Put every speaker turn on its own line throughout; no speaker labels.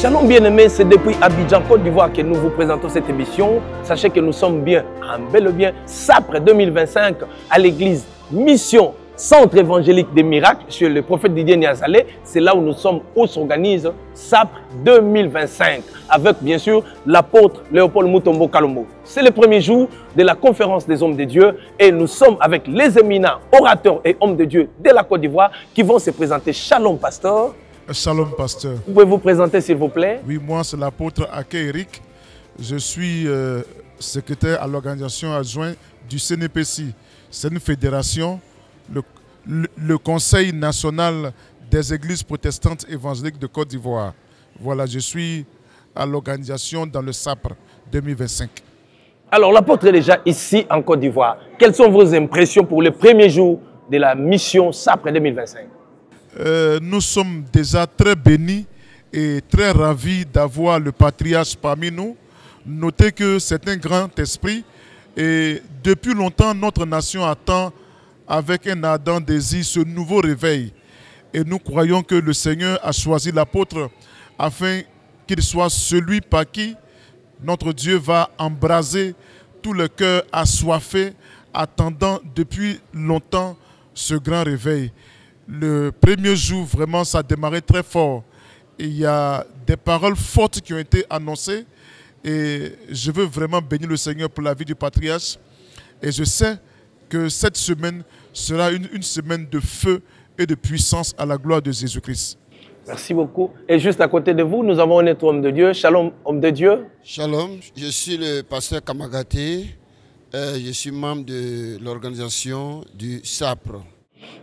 Shalom bien-aimés, c'est depuis Abidjan, Côte d'Ivoire que nous vous présentons cette émission. Sachez que nous sommes bien, en bel et bien, SAPRE 2025 à l'église Mission Centre évangélique des miracles chez le prophète Didier Niazalé. C'est là où nous sommes, où s'organise SAPRE 2025 avec bien sûr l'apôtre Léopold Mutombo Kalombo. C'est le premier jour de la conférence des hommes de Dieu et nous sommes avec les éminents orateurs et hommes de Dieu de la Côte d'Ivoire qui vont se présenter. Shalom pasteur.
Shalom pasteur.
Vous pouvez vous présenter s'il vous plaît?
Oui, moi c'est l'apôtre Ake Eric. Je suis secrétaire à l'organisation adjoint du CNPC. C'est une fédération, le Conseil national des églises protestantes évangéliques de Côte d'Ivoire. Voilà, je suis à l'organisation dans le SAPRE 2025. Alors
l'apôtre est déjà ici en Côte d'Ivoire. Quelles sont vos impressions pour le premier jour de la mission SAPRE 2025?
Nous sommes déjà très bénis et très ravis d'avoir le patriarche parmi nous. Notez que c'est un grand esprit et depuis longtemps notre nation attend avec un ardent désir ce nouveau réveil. Et nous croyons que le Seigneur a choisi l'apôtre afin qu'il soit celui par qui notre Dieu va embraser tout le cœur assoiffé, attendant depuis longtemps ce grand réveil. Le premier jour, vraiment, ça a démarré très fort. Il y a des paroles fortes qui ont été annoncées et je veux vraiment bénir le Seigneur pour la vie du patriarche. Et je sais que cette semaine sera une semaine de feu et de puissance à la gloire de Jésus-Christ.
Merci beaucoup. Et juste à côté de vous, nous avons un autre homme de Dieu. Shalom, homme de Dieu.
Shalom, je suis le pasteur Kamagaté. Je suis membre de l'organisation du SAPRE.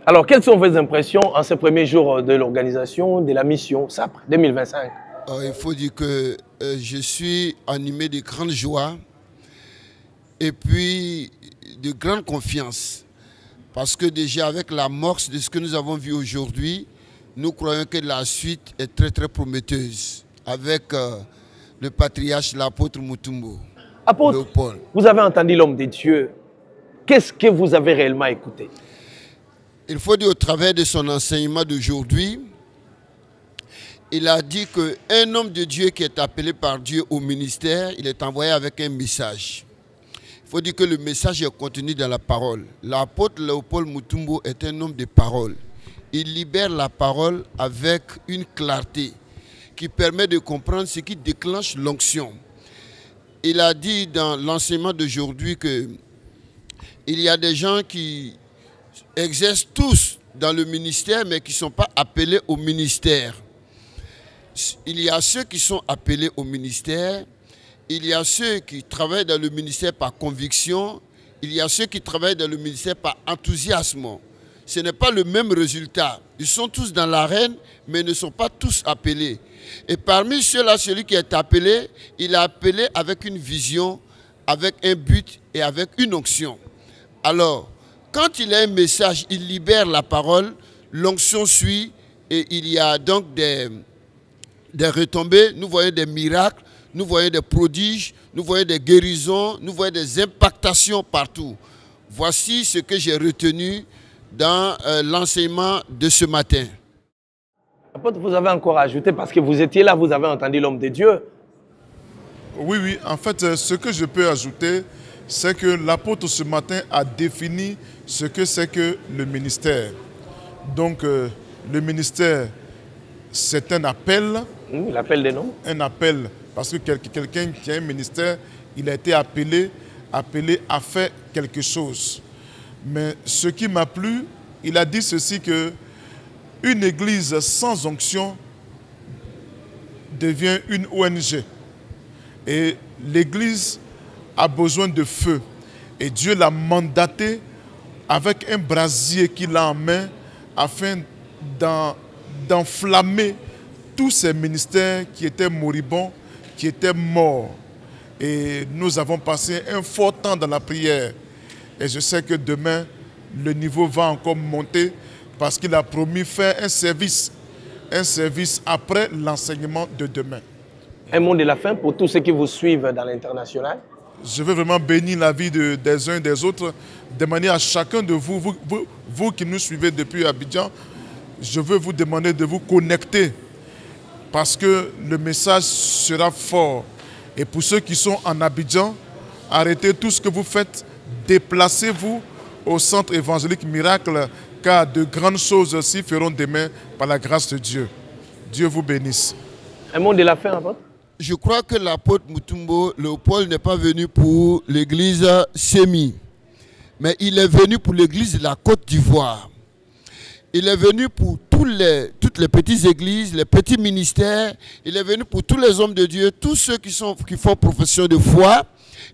Alors, quelles sont vos impressions en ce premier jour de l'organisation de la mission SAPRE 2025?
Il faut dire que je suis animé de grande joie et puis de grande confiance. Parce que déjà avec l'amorce de ce que nous avons vu aujourd'hui, nous croyons que la suite est très très prometteuse avec le patriarche, l'apôtre Mutombo.
Apôtre, Léopold, vous avez entendu l'homme de Dieu. Qu'est-ce que vous avez réellement écouté?
Il faut dire au travers de son enseignement d'aujourd'hui, il a dit qu'un homme de Dieu qui est appelé par Dieu au ministère, il est envoyé avec un message. Il faut dire que le message est contenu dans la parole. L'apôtre Léopold Mutombo est un homme de parole. Il libère la parole avec une clarté qui permet de comprendre ce qui déclenche l'onction. Il a dit dans l'enseignement d'aujourd'hui qu'il y a des gens qui exercent tous dans le ministère mais qui ne sont pas appelés au ministère. Il y a ceux qui sont appelés au ministère, il y a ceux qui travaillent dans le ministère par conviction, il y a ceux qui travaillent dans le ministère par enthousiasme. Ce n'est pas le même résultat. Ils sont tous dans l'arène mais ne sont pas tous appelés. Et parmi ceux-là, celui qui est appelé, il est appelé avec une vision, avec un but et avec une onction. Alors, quand il a un message, il libère la parole, l'onction suit et il y a donc des retombées. Nous voyons des miracles, nous voyons des prodiges, nous voyons des guérisons, nous voyons des impactations partout. Voici ce que j'ai retenu dans l'enseignement de ce matin.
Apôtre, vous avez encore ajouté, parce que vous étiez là, vous avez entendu l'homme de Dieu.
Oui, en fait, ce que je peux ajouter, c'est que l'apôtre ce matin a défini ce que c'est que le ministère. Donc, le ministère, c'est un appel.
L'appel des noms.
Un appel, parce que quelqu'un qui a un ministère, il a été appelé à faire quelque chose. Mais ce qui m'a plu, il a dit ceci que une église sans onction devient une ONG. Et l'église a besoin de feu. Et Dieu l'a mandaté avec un brasier qu'il a en main afin d'enflammer tous ces ministères qui étaient moribonds, qui étaient morts. Et nous avons passé un fort temps dans la prière. Et je sais que demain, le niveau va encore monter parce qu'il a promis faire un service après l'enseignement de demain.
Un mot de la fin pour tous ceux qui vous suivent dans l'international.
Je veux vraiment bénir la vie des uns et des autres, demander à chacun de vous qui nous suivez depuis Abidjan, je veux vous demander de vous connecter parce que le message sera fort. Et pour ceux qui sont en Abidjan, arrêtez tout ce que vous faites, déplacez-vous au centre évangélique Miracle, car de grandes choses s'y feront demain par la grâce de Dieu. Dieu vous bénisse.
Un mot de la fin, apôtre?
Je crois que l'apôtre Mutombo Léopold n'est pas venu pour l'église Sémi, mais il est venu pour l'église de la Côte d'Ivoire. Il est venu pour toutes les petites églises, les petits ministères. Il est venu pour tous les hommes de Dieu, tous ceux qui font profession de foi.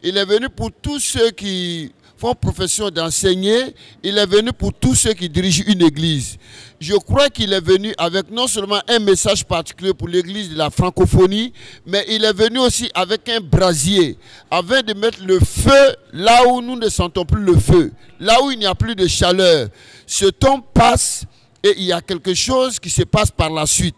Il est venu pour tous ceux qui font profession d'enseigner. Il est venu pour tous ceux qui dirigent une église. Je crois qu'il est venu avec non seulement un message particulier pour l'église de la francophonie, mais il est venu aussi avec un brasier, afin de mettre le feu là où nous ne sentons plus le feu, là où il n'y a plus de chaleur. Ce temps passe et il y a quelque chose qui se passe par la suite.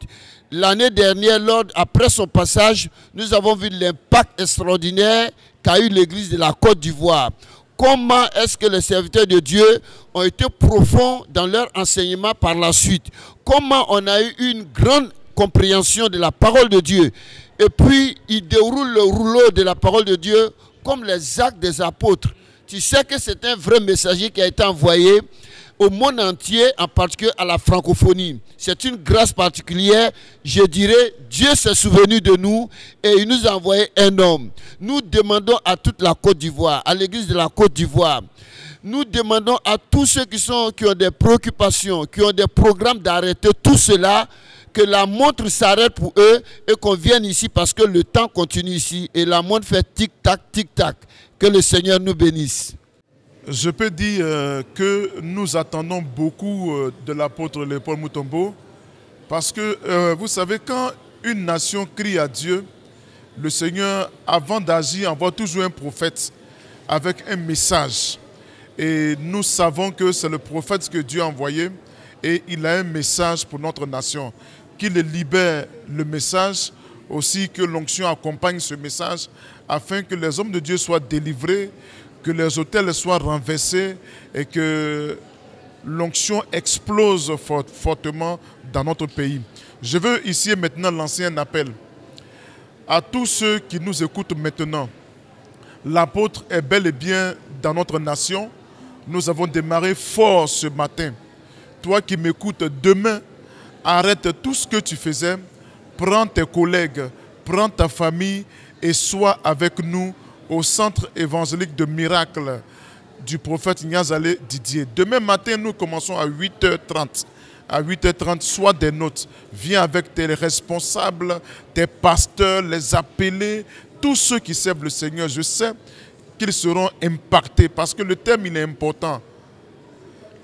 L'année dernière, après son passage, nous avons vu l'impact extraordinaire qu'a eu l'église de la Côte d'Ivoire. Comment est-ce que les serviteurs de Dieu ont été profonds dans leur enseignement par la suite? Comment on a eu une grande compréhension de la parole de Dieu? Et puis, ils déroulent le rouleau de la parole de Dieu comme les actes des apôtres. Tu sais que c'est un vrai messager qui a été envoyé au monde entier, en particulier à la francophonie. C'est une grâce particulière. Je dirais, Dieu s'est souvenu de nous et il nous a envoyé un homme. Nous demandons à toute la Côte d'Ivoire, à l'église de la Côte d'Ivoire, nous demandons à tous ceux qui ont des préoccupations, qui ont des programmes d'arrêter tout cela, que la montre s'arrête pour eux et qu'on vienne ici parce que le temps continue ici et la montre fait tic-tac, tic-tac. Que le Seigneur nous bénisse.
Je peux dire que nous attendons beaucoup de l'apôtre Léopold Mutombo parce que, vous savez, quand une nation crie à Dieu, le Seigneur, avant d'agir, envoie toujours un prophète avec un message. Et nous savons que c'est le prophète que Dieu a envoyé et il a un message pour notre nation. Qu'il libère le message, aussi que l'onction accompagne ce message afin que les hommes de Dieu soient délivrés, que les hôtels soient renversés et que l'onction explose fortement dans notre pays. Je veux ici et maintenant lancer un appel à tous ceux qui nous écoutent maintenant. L'apôtre est bel et bien dans notre nation. Nous avons démarré fort ce matin. Toi qui m'écoutes, demain, arrête tout ce que tu faisais, prends tes collègues, prends ta famille et sois avec nous au centre évangélique de Miracle du prophète Nyazale Didier. Demain matin, nous commençons à 8h30. À 8h30, sois des nôtres. Viens avec tes responsables, tes pasteurs, les appelés, tous ceux qui servent le Seigneur. Je sais qu'ils seront impactés parce que le thème il est important.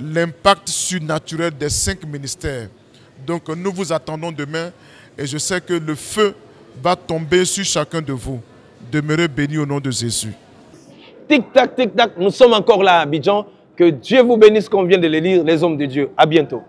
L'impact surnaturel des 5 ministères. Donc nous vous attendons demain et je sais que le feu va tomber sur chacun de vous. Demeurez bénis au nom de Jésus.
Tic-tac, tic-tac, nous sommes encore là à Abidjan. Que Dieu vous bénisse comme vient de le lire les hommes de Dieu. À bientôt.